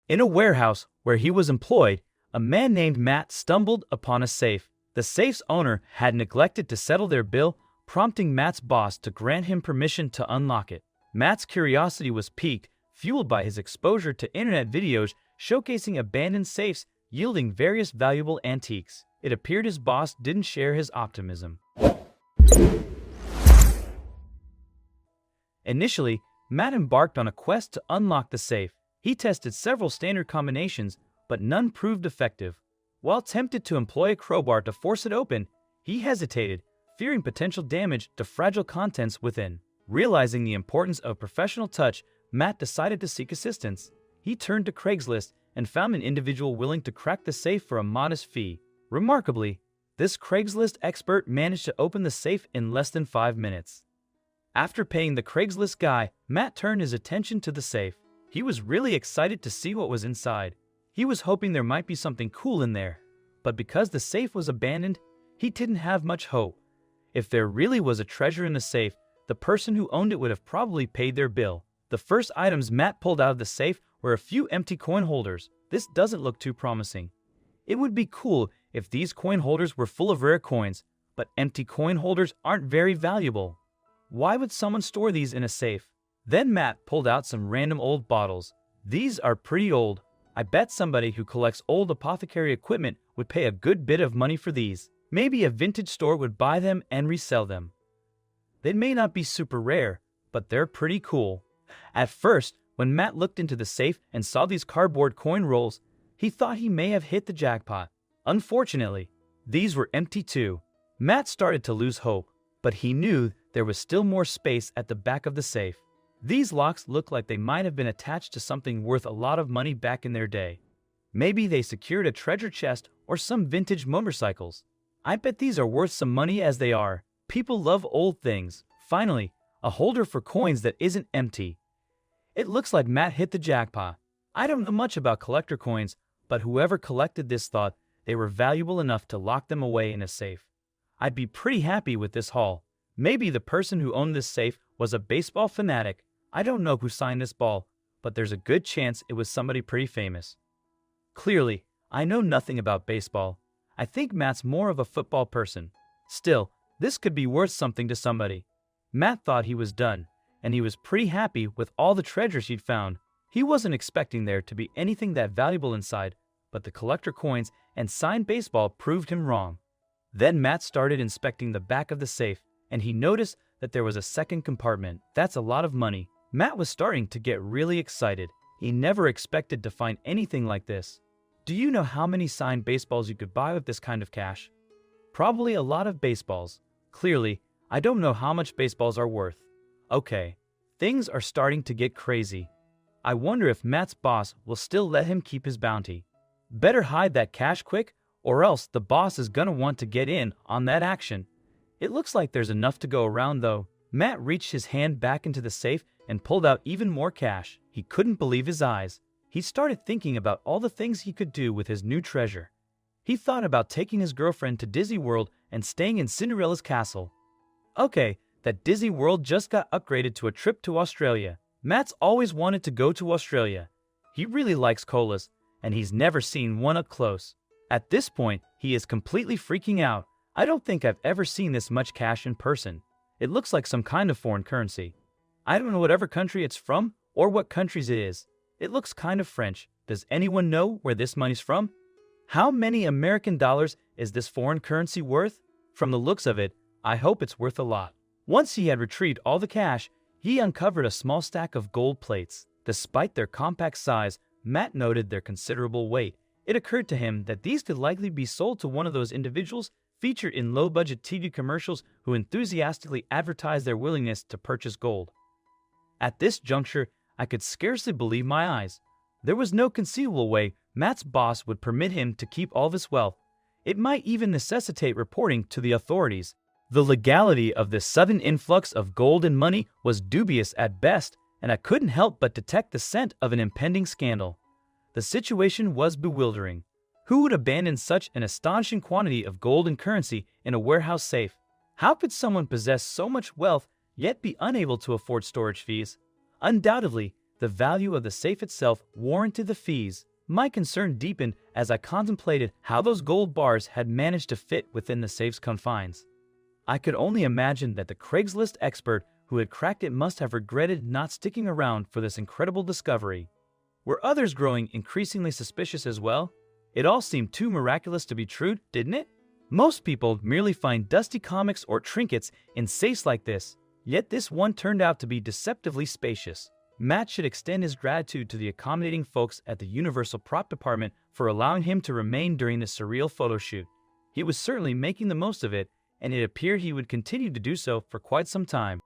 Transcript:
In a warehouse where he was employed, a man named Matt stumbled upon a safe. The safe's owner had neglected to settle their bill, prompting Matt's boss to grant him permission to unlock it. Matt's curiosity was piqued, fueled by his exposure to internet videos showcasing abandoned safes yielding various valuable antiques. It appeared his boss didn't share his optimism. Initially, Matt embarked on a quest to unlock the safe. He tested several standard combinations, but none proved effective. While tempted to employ a crowbar to force it open, he hesitated, fearing potential damage to fragile contents within. Realizing the importance of professional touch, Matt decided to seek assistance. He turned to Craigslist and found an individual willing to crack the safe for a modest fee. Remarkably, this Craigslist expert managed to open the safe in less than 5 minutes. After paying the Craigslist guy, Matt turned his attention to the safe. He was really excited to see what was inside. He was hoping there might be something cool in there, but because the safe was abandoned, he didn't have much hope. If there really was a treasure in the safe, the person who owned it would have probably paid their bill. The first items Matt pulled out of the safe were a few empty coin holders. This doesn't look too promising. It would be cool if these coin holders were full of rare coins, but empty coin holders aren't very valuable. Why would someone store these in a safe? Then Matt pulled out some random old bottles. These are pretty old. I bet somebody who collects old apothecary equipment would pay a good bit of money for these. Maybe a vintage store would buy them and resell them. They may not be super rare, but they're pretty cool. At first, when Matt looked into the safe and saw these cardboard coin rolls, he thought he may have hit the jackpot. Unfortunately, these were empty too. Matt started to lose hope, but he knew there was still more space at the back of the safe. These locks look like they might have been attached to something worth a lot of money back in their day. Maybe they secured a treasure chest or some vintage motorcycles. I bet these are worth some money as they are. People love old things. Finally, a holder for coins that isn't empty. It looks like Matt hit the jackpot. I don't know much about collector coins, but whoever collected this thought they were valuable enough to lock them away in a safe. I'd be pretty happy with this haul. Maybe the person who owned this safe was a baseball fanatic. I don't know who signed this ball, but there's a good chance it was somebody pretty famous. Clearly, I know nothing about baseball. I think Matt's more of a football person. Still, this could be worth something to somebody. Matt thought he was done, and he was pretty happy with all the treasures he'd found. He wasn't expecting there to be anything that valuable inside, but the collector coins and signed baseball proved him wrong. Then Matt started inspecting the back of the safe, and he noticed that there was a second compartment. That's a lot of money. Matt was starting to get really excited. He never expected to find anything like this. Do you know how many signed baseballs you could buy with this kind of cash? Probably a lot of baseballs. Clearly, I don't know how much baseballs are worth. Okay, things are starting to get crazy. I wonder if Matt's boss will still let him keep his bounty. Better hide that cash quick, or else the boss is gonna want to get in on that action. It looks like there's enough to go around though. Matt reached his hand back into the safe and pulled out even more cash. He couldn't believe his eyes. He started thinking about all the things he could do with his new treasure. He thought about taking his girlfriend to Disney World and staying in Cinderella's castle. Okay, that Disney World just got upgraded to a trip to Australia. Matt's always wanted to go to Australia. He really likes koalas, and he's never seen one up close. At this point, he is completely freaking out. I don't think I've ever seen this much cash in person. It looks like some kind of foreign currency. I don't know whatever country it's from or what countries it is. It looks kind of French. Does anyone know where this money's from? How many American dollars is this foreign currency worth? From the looks of it, I hope it's worth a lot. Once he had retrieved all the cash, he uncovered a small stack of gold plates. Despite their compact size, Matt noted their considerable weight. It occurred to him that these could likely be sold to one of those individuals featured in low-budget TV commercials who enthusiastically advertise their willingness to purchase gold. At this juncture, I could scarcely believe my eyes. There was no conceivable way Matt's boss would permit him to keep all this wealth. It might even necessitate reporting to the authorities. The legality of this sudden influx of gold and money was dubious at best, and I couldn't help but detect the scent of an impending scandal. The situation was bewildering. Who would abandon such an astonishing quantity of gold and currency in a warehouse safe? How could someone possess so much wealth yet be unable to afford storage fees? Undoubtedly, The value of the safe itself warranted the fees. My concern deepened as I contemplated how those gold bars had managed to fit within the safe's confines. I could only imagine that the Craigslist expert who had cracked it must have regretted not sticking around for this incredible discovery. Were others growing increasingly suspicious as well? It all seemed too miraculous to be true, didn't it? Most people merely find dusty comics or trinkets in safes like this, yet this one turned out to be deceptively spacious. Matt should extend his gratitude to the accommodating folks at the Universal Prop Department for allowing him to remain during this surreal photo shoot. He was certainly making the most of it, and it appeared he would continue to do so for quite some time.